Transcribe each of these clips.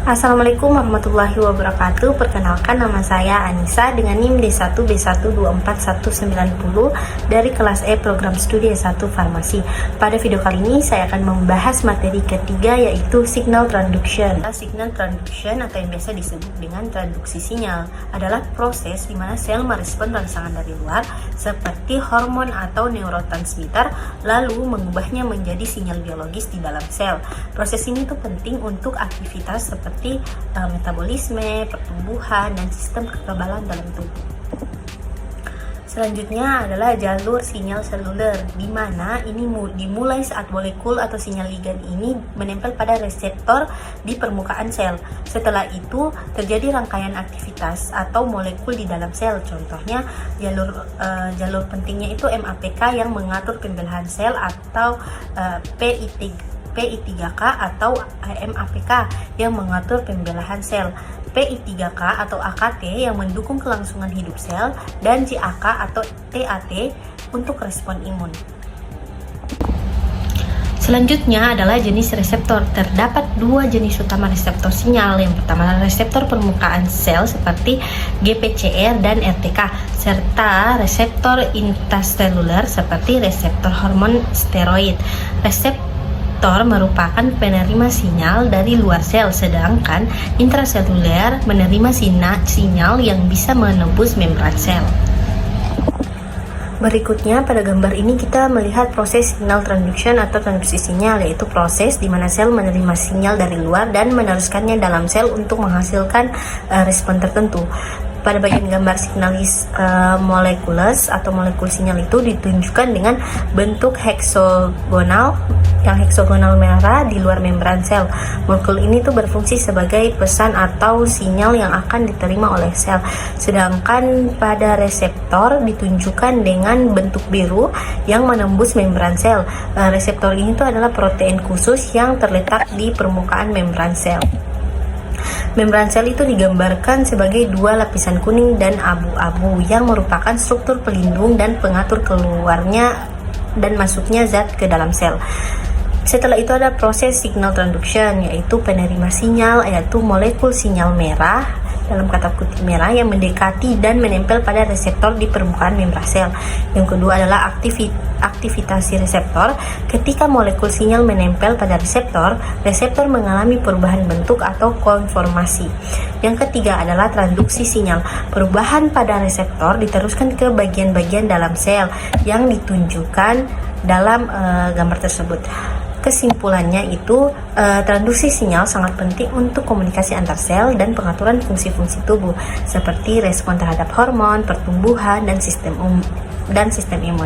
Assalamualaikum warahmatullahi wabarakatuh. Perkenalkan, nama saya Anissa dengan NIM D1B1241190 dari kelas E program studi S1 Farmasi. Pada video kali ini saya akan membahas materi ketiga, yaitu signal transduction. Signal transduction atau yang biasa disebut dengan transduksi sinyal adalah proses di mana sel merespon rangsangan dari luar seperti hormon atau neurotransmitter lalu mengubahnya menjadi sinyal biologis di dalam sel. Proses ini tuh penting untuk aktivitas seperti metabolisme, pertumbuhan, dan sistem kekebalan dalam tubuh. Selanjutnya adalah jalur sinyal seluler, di mana ini dimulai saat molekul atau sinyal ligan ini menempel pada reseptor di permukaan sel. Setelah itu terjadi rangkaian aktivitas atau molekul di dalam sel. Contohnya jalur pentingnya itu MAPK yang mengatur pembelahan sel, atau PI3K atau MAPK yang mengatur pembelahan sel, PI3K atau AKT yang mendukung kelangsungan hidup sel, dan JAK atau TAT untuk respon imun. Selanjutnya adalah jenis reseptor. Terdapat dua jenis utama reseptor sinyal. Yang pertama adalah reseptor permukaan sel seperti GPCR dan RTK, serta reseptor intraseluler seperti reseptor hormon steroid. Reseptor merupakan penerima sinyal dari luar sel, sedangkan intraseluler menerima sinyal yang bisa menembus membran sel. Berikutnya, pada gambar ini kita melihat proses signal transduction atau transduksi sinyal, yaitu proses di mana sel menerima sinyal dari luar dan meneruskannya dalam sel untuk menghasilkan respon tertentu. Pada bagian gambar signalis molecules atau molekul sinyal itu ditunjukkan dengan bentuk heksagonal, yang heksagonal merah di luar membran sel. Molekul ini tuh berfungsi sebagai pesan atau sinyal yang akan diterima oleh sel. Sedangkan pada reseptor ditunjukkan dengan bentuk biru yang menembus membran sel. Reseptor ini tuh adalah protein khusus yang terletak di permukaan membran sel. Membran sel itu digambarkan sebagai dua lapisan kuning dan abu-abu yang merupakan struktur pelindung dan pengatur keluarnya dan masuknya zat ke dalam sel. Setelah itu ada proses signal transduction, yaitu penerima sinyal, yaitu molekul sinyal merah dalam kata kutip merah yang mendekati dan menempel pada reseptor di permukaan membran sel. Yang kedua adalah aktivitas reseptor. Ketika molekul sinyal menempel pada reseptor, reseptor mengalami perubahan bentuk atau konformasi. Yang ketiga adalah transduksi sinyal. Perubahan pada reseptor diteruskan ke bagian-bagian dalam sel yang ditunjukkan dalam gambar tersebut. Kesimpulannya itu, transduksi sinyal sangat penting untuk komunikasi antar sel dan pengaturan fungsi-fungsi tubuh seperti respon terhadap hormon, pertumbuhan, dan sistem imun.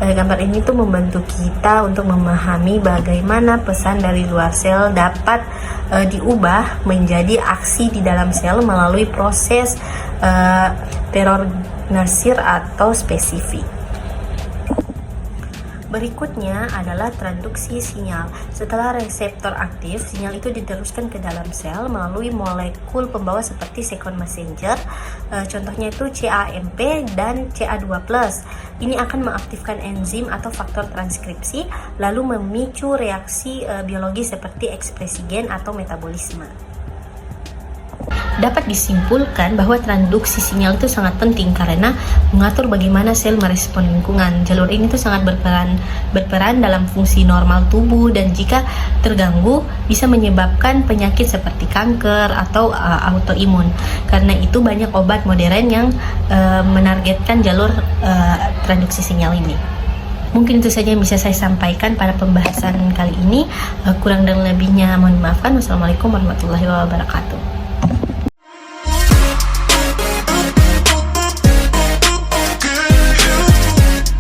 Gambar ini tuh membantu kita untuk memahami bagaimana pesan dari luar sel dapat diubah menjadi aksi di dalam sel melalui proses terorganisir atau spesifik. Berikutnya adalah transduksi sinyal. Setelah reseptor aktif, sinyal itu diteruskan ke dalam sel melalui molekul pembawa seperti second messenger. Contohnya itu CAMP dan CA2+. Ini akan mengaktifkan enzim atau faktor transkripsi, lalu memicu reaksi biologi seperti ekspresi gen atau metabolisme. Dapat disimpulkan bahwa transduksi sinyal itu sangat penting karena mengatur bagaimana sel merespon lingkungan. Jalur ini tuh sangat berperan dalam fungsi normal tubuh, dan jika terganggu bisa menyebabkan penyakit seperti kanker atau autoimun. Karena itu banyak obat modern yang menargetkan jalur transduksi sinyal ini. Mungkin itu saja yang bisa saya sampaikan pada pembahasan kali ini. Kurang dan lebihnya mohon dimaafkan. Wassalamualaikum warahmatullahi wabarakatuh.